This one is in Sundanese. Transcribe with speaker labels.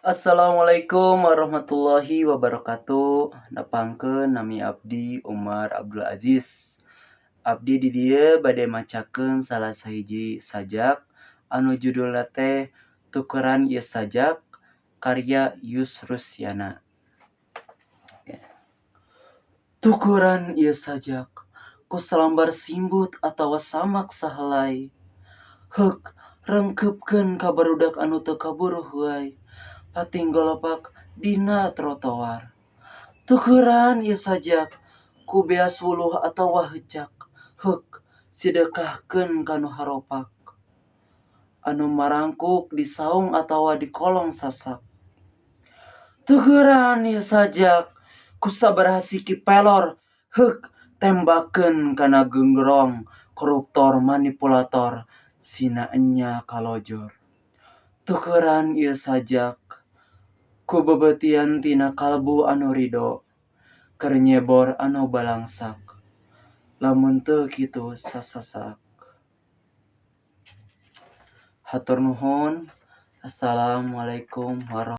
Speaker 1: Assalamualaikum warahmatullahi wabarakatuh. Nepangkeun nami abdi Umar Abdul Aziz. Abdi di dieu bade macakeun salah sahiji sajak anu judulna teh Tukeran Ieu Sajak karya Yus Rusyana. Tukeran ieu sajak ku salambar simbut atawa samak sahelai. Heuk rengkeupkeun ka barudak anu teu kaburu huai. Pating galopak dina trotoar. Tukeran ieu sajak ku beas wuluh atawa hecak. Heuk sidekahkeun ka nu haropak. Anu marangkuk di saung atawa di kolong sasak. Tukeran ieu sajak ku sabaraha siki pelor. Heuk tembakeun kana geunggorong koruptor manipulator sina enya kalojor. Tukeran ieu sajak ku bebetian tina kalbu anu ridho keur nyebor anu balangsak. Lamun teu kitu sasasak. Hatur nuhun. Assalamualaikum warahmatullahi